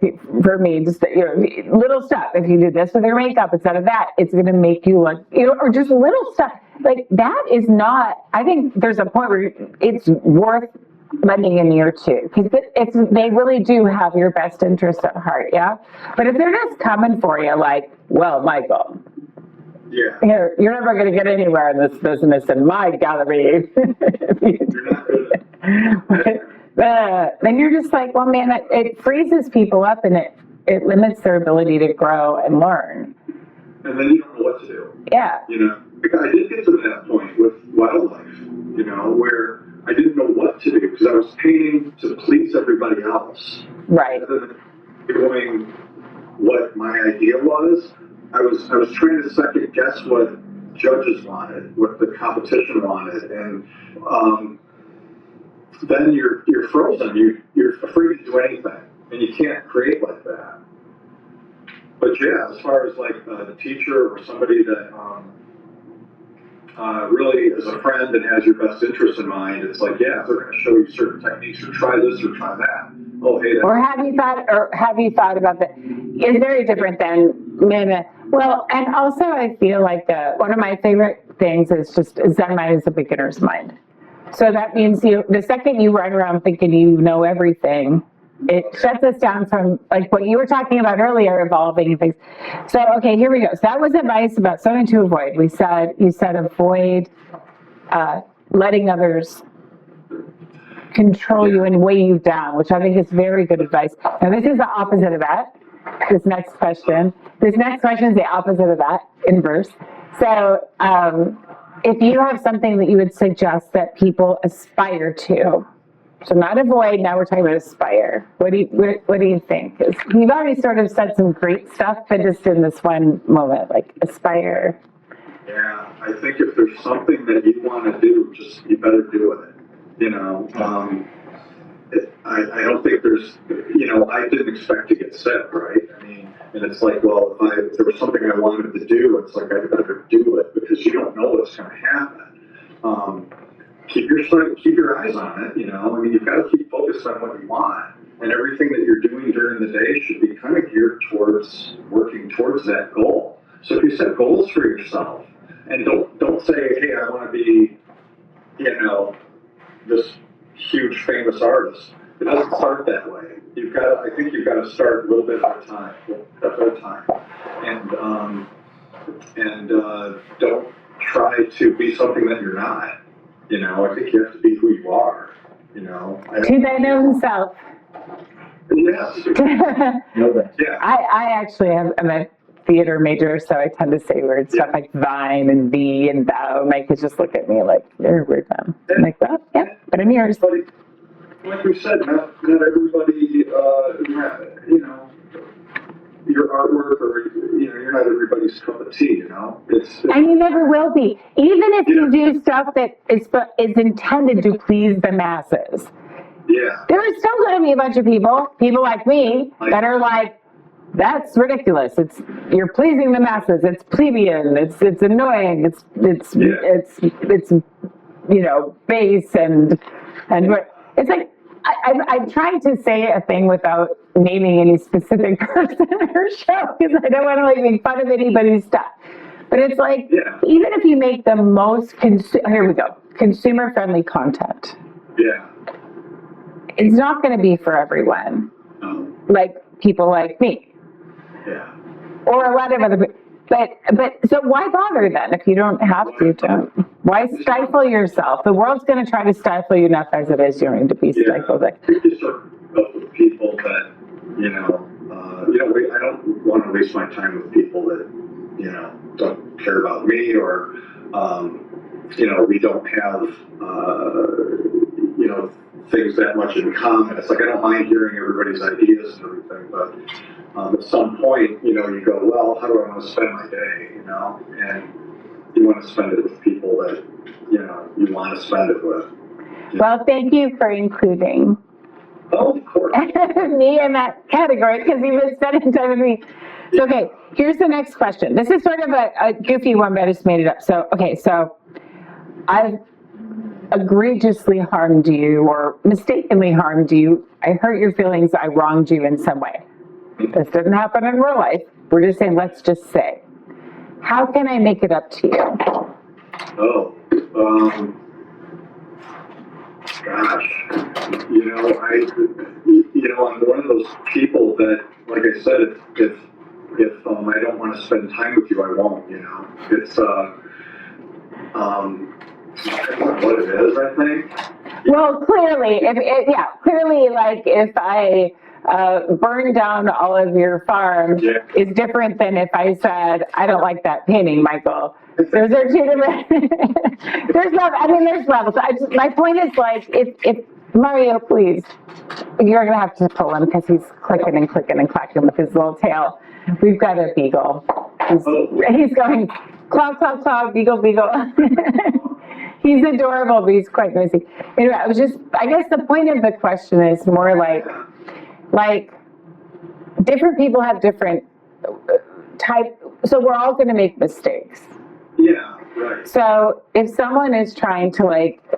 me, just, little stuff. If you do this with your makeup instead of that, it's going to make you look, or just little stuff. Like that is not, I think there's a point where it's worth lending an ear to, because they really do have your best interest at heart, yeah? But if they're just coming for you like, well, Michael, you're never going to get anywhere in this business in my gallery. You're not good. Then you're just like, well, man, it freezes people up and it limits their ability to grow and learn. And then you don't know what to do. Yeah. I did get to that point with wildlife, where I didn't know what to do because I was painting to please everybody else. Right. Rather than doing what my idea was, I was trying to second guess what judges wanted, what the competition wanted, and then you're frozen. You're afraid to do anything, and you can't create like that. But yeah, as far as like a teacher or somebody that really is a friend and has your best interest in mind, it's like, yeah, if they're going to show you certain techniques, or try this or try that. Oh, hey. Or have you thought about that? It's very different than, well, and also I feel like one of my favorite things is just Zen mind is a beginner's mind. So that means the second you run around thinking you know everything, it shuts us down from like what you were talking about earlier, evolving things. So, okay, here we go. So that was advice about something to avoid. You said avoid letting others control you and weigh you down, which I think is very good advice. Now, this is the opposite of that. This next question is the opposite of that, inverse. So, if you have something that you would suggest that people aspire to, so not avoid, now we're talking about aspire. What do you think? You've already sort of said some great stuff, but just in this one moment, like aspire. Yeah, I think if there's something that you want to do, just you better do it. You know, I don't think there's, I didn't expect to get sick, right? I mean, and it's like, well, if there was something I wanted to do, it's like I better do it because you don't know what's going to happen. Keep your eyes on it. I mean, you've got to keep focused on what you want, and everything that you're doing during the day should be kind of geared towards working towards that goal. So if you set goals for yourself, and don't say, hey, I want to be, this huge famous artist. It doesn't start that way. I think you've got to start a little bit at a time, and don't try to be something that you're not. I think you have to be who you are. To thine own self. Yes. Yeah. I actually I'm a theater major, so I tend to say weird stuff like thine and thee and thou. My kids just look at me like you're a weird man. I'm like, well, yeah, but I'm yours. Like we said, not everybody, your artwork or, you're not everybody's cup of tea, And you never will be. Even if you do stuff that is intended to please the masses. Yeah. There is still going to be a bunch of people like me, that are like, that's ridiculous. You're pleasing the masses. It's plebeian. It's annoying. It's base and it's like I'm trying to say a thing without naming any specific person or show because I don't want to make fun of anybody's stuff. But it's like even if you make the most consumer friendly content. Yeah. It's not going to be for everyone. No. Like people like me. Yeah. Or a lot of other people. But so why bother then if you don't have to? Why stifle yourself? The world's going to try to stifle you enough as it is. You don't need to be stifled. I think you start up with people that, I don't want to waste my time with people that, don't care about me or, we don't have, things that much in common. It's like I don't mind hearing everybody's ideas and everything, but at some point, you go, well, how do I want to spend my day, and you want to spend it with people that, you want to spend it with. Well, thank you for including Oh, of course. me in that category because you've been spending time with me. So, okay, here's the next question. This is sort of a goofy one, but I just made it up. So, so I've egregiously harmed you or mistakenly harmed you. I hurt your feelings. I wronged you in some way. This doesn't happen in real life. We're just saying, let's just say. How can I make it up to you? Oh, gosh. I'm one of those people that, like I said, if I don't want to spend time with you, I won't, It's, I don't know what it is, I think. Well, clearly, if I burn down all of your farm is different than if I said, I don't like that painting, Michael. Those are two different, there's levels. My point is like, if Mario, please, you're going to have to pull him because he's clicking and clicking and clacking with his little tail. We've got a beagle. He's going, claw, claw, claw, beagle, beagle. He's adorable, but he's quite noisy. Anyway, I guess the point of the question is more like different people have different so we're all going to make mistakes. Yeah, right. So if someone is trying to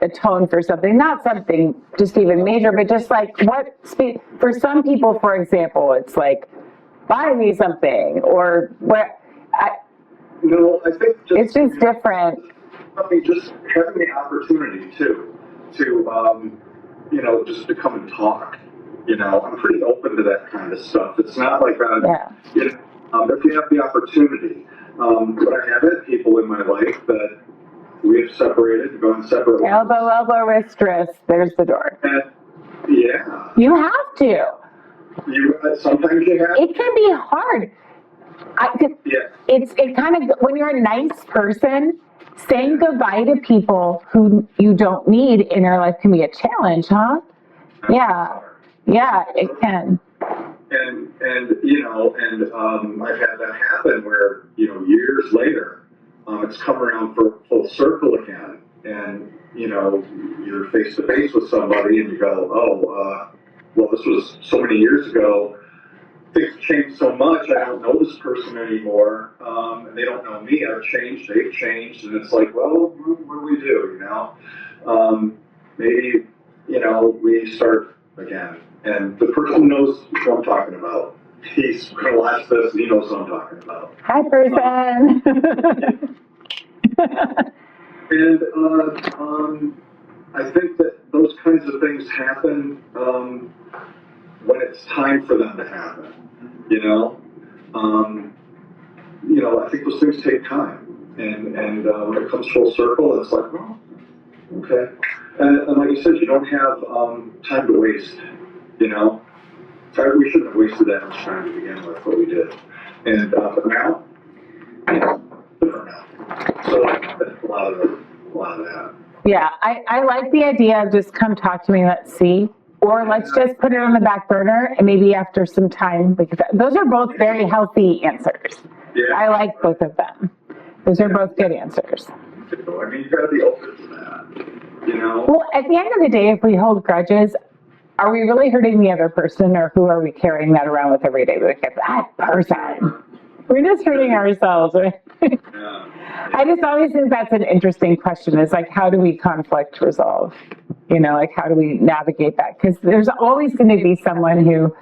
atone for something, not something just even major, but just for some people, for example, it's like, buy me something or what. No, I think it's just different. I mean, just having the opportunity to just to come and talk. I'm pretty open to that kind of stuff. It's not like if you have the opportunity. But I have had people in my life that we have separated and gone separate ways. Elbow, wrist, wrist. There's the door. And, yeah. You have to. Sometimes you have. It can be hard. It kind of, when you're a nice person, saying goodbye to people who you don't need in your life can be a challenge, huh? Yeah, it can. And I've had that happen where, years later, it's come around for full circle again. And, you're face to face with somebody and you go, well, this was so many years ago. Things changed so much. I don't know this person anymore. And they don't know me. I've changed. They've changed. And it's like, well, what do we do? Maybe, we start again. And the person knows what I'm talking about. He's going to watch this and he knows what I'm talking about. Hi, person. And I think that those kinds of things happen when it's time for them to happen. I think those things take time. And when it comes full circle, it's like, well, okay. And like you said, you don't have time to waste. We shouldn't have wasted that much time to begin with, what we did. And now, different now. So that's a lot of that. Yeah, I like the idea of just come talk to me, let's see. Or let's just put it on the back burner and maybe after some time, because those are both very healthy answers. Yeah. I like both of them. Those are both good answers. I mean, you got to be open to that, Well, at the end of the day, if we hold grudges, are we really hurting the other person, or who are we carrying that around with every day? Like, that person. We're just hurting ourselves, right? Yeah. I just always think that's an interesting question. Is like, how do we conflict resolve? How do we navigate that? Because there's always going to be someone who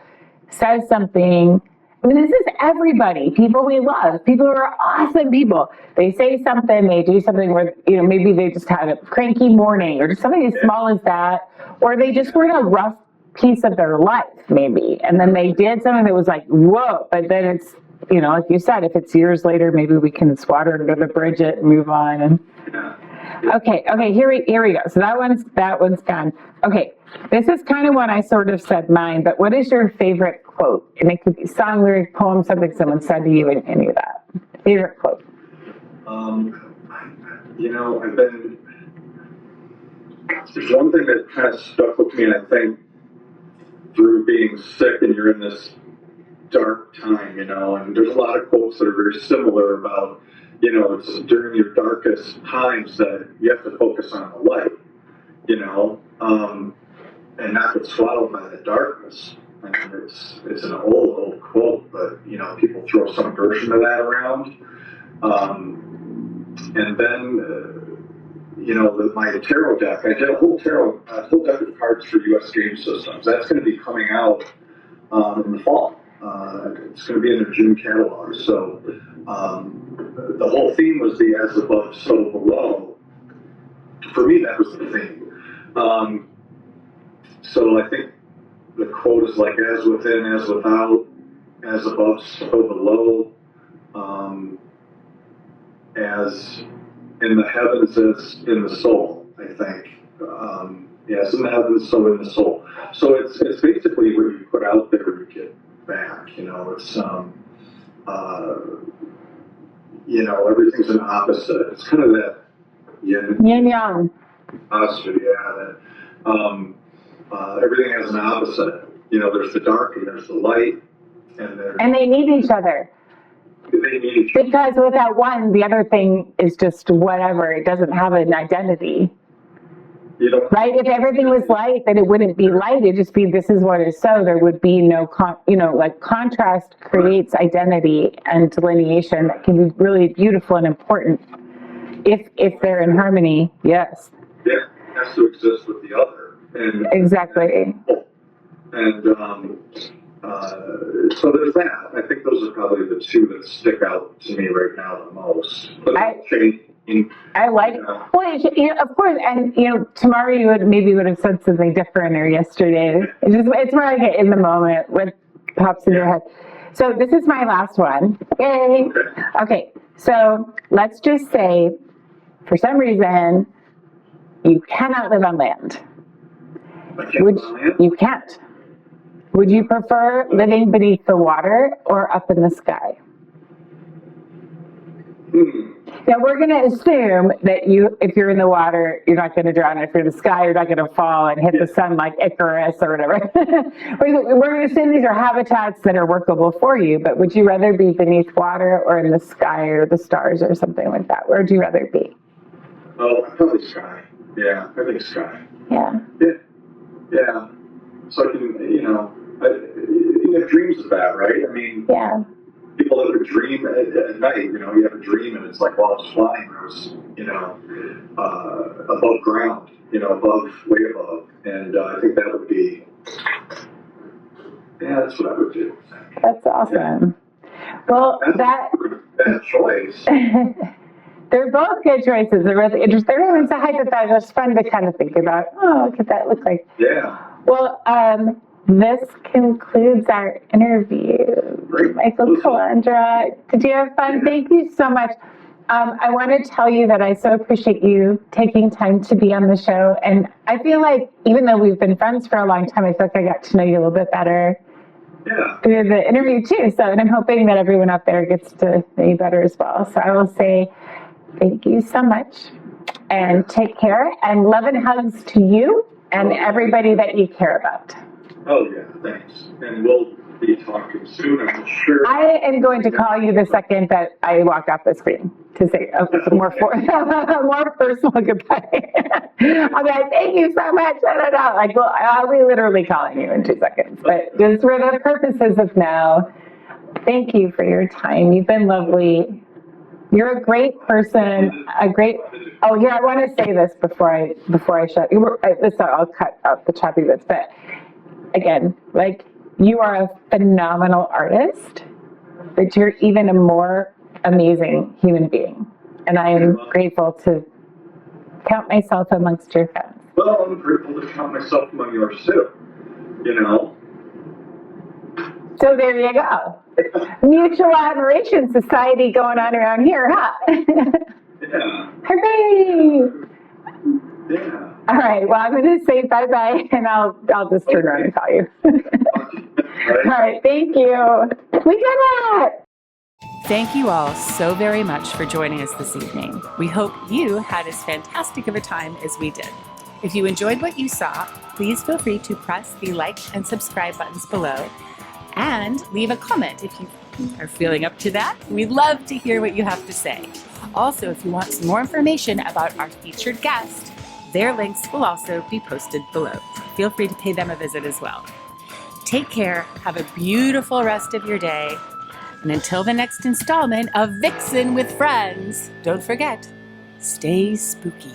says something. I mean, this is everybody. People we love. People who are awesome people. They say something, they do something where, maybe they just had a cranky morning or just something as small as that. Or they just were in a rough piece of their life, maybe. And then they did something that was like, whoa. But then it's, like you said, if it's years later, maybe we can water under the bridge it and move on. And okay, here we go. So that one's gone. Okay, this is kind of one I sort of said mine, but what is your favorite quote? And it could be song, lyric, poem, something someone said to you, and any of that. Favorite quote? There's one thing that kind of stuck with me, and I think through being sick and you're in this dark time, and there's a lot of quotes that are very similar about, it's during your darkest times that you have to focus on the light, and not get swallowed by the darkness. I mean, it's an old quote, but, people throw some version of that around. And then, my tarot deck, I did a whole deck of cards for U.S. game systems. That's going to be coming out in the fall. It's going to be in their June catalog. So the whole theme was the as above, so below. For me, that was the theme. So I think the quote is like, as within, as without, as above, so below, as in the heavens as in the soul, I think. Yes, in the heavens, so in the soul. So it's basically what you put out there, you get back. It's everything's an opposite. It's kind of that Yin yang. Opposite, yeah. That everything has an opposite. There's the dark and there's the light, and they need each other. They need each other. Because without one, the other thing is just whatever. It doesn't have an identity. Right? If everything was light, then it wouldn't be light. It'd just be, this is what is so. There would be no, contrast creates identity and delineation that can be really beautiful and important if they're in harmony. Yes. Yeah, it has to exist with the other. And exactly. And so there's that. I think those are probably the two that stick out to me right now the most. But I like it. Well, of course, and tomorrow you would have said something different, or yesterday. It's more like in the moment what pops in your head. So this is my last one. Yay! Okay, so let's just say, for some reason, you cannot live on land. You can't. Would you prefer living beneath the water or up in the sky? Now we're going to assume that if you're in the water, you're not going to drown. If you're in the sky, you're not going to fall and hit the sun like Icarus or whatever. We're going to assume these are habitats that are workable for you, but would you rather be beneath water or in the sky or the stars or something like that? Where would you rather be? Oh, probably sky. Yeah, I think sky. Yeah. Yeah. So I can, you have dreams of that, right? I mean, yeah. People that would dream at night, you have a dream and it's like while I was flying, I was, above ground, way above. And I think that would be, that's what I would do. That's awesome. Yeah. Well, that's bad choice. They're both good choices. They're really interesting. It's a hypothetical. It's fun to kind of think about. Oh, what could that look like? Yeah. Well, this concludes our interview. Great. Michael Calandra, did you have fun? Thank you so much. I want to tell you that I so appreciate you taking time to be on the show. And I feel like even though we've been friends for a long time, I feel like I got to know you a little bit better through the interview too. So, and I'm hoping that everyone out there gets to know you better as well. So I will say thank you so much and take care, and love and hugs to you and everybody that you care about. Oh, yeah, thanks. And we'll be talking soon, I'm sure. I am going to call you the second that I walk off the screen to say more personal goodbye. I'll be like, thank you so much. Like, well, I'll be literally calling you in 2 seconds. But just for the purposes of now, thank you for your time. You've been lovely. You're a great person, oh, here, I want to say this before I shut. I'll cut out the choppy bits, but again, like, you are a phenomenal artist, but you're even a more amazing human being. And I am grateful to count myself amongst your friends. Well, I'm grateful to count myself among yours too, So there you go. Mutual admiration society going on around here, huh? Yeah. Hooray! Yeah. All right. Well, I'm going to say bye-bye, and I'll just turn around and call you. All right. Thank you. We did it! Thank you all so very much for joining us this evening. We hope you had as fantastic of a time as we did. If you enjoyed what you saw, please feel free to press the like and subscribe buttons below and leave a comment if you are feeling up to that. We'd love to hear what you have to say. Also, if you want some more information about our featured guest, their links will also be posted below. Feel free to pay them a visit as well. Take care, have a beautiful rest of your day, and until the next installment of Vyxsin with Friends, don't forget, stay spooky.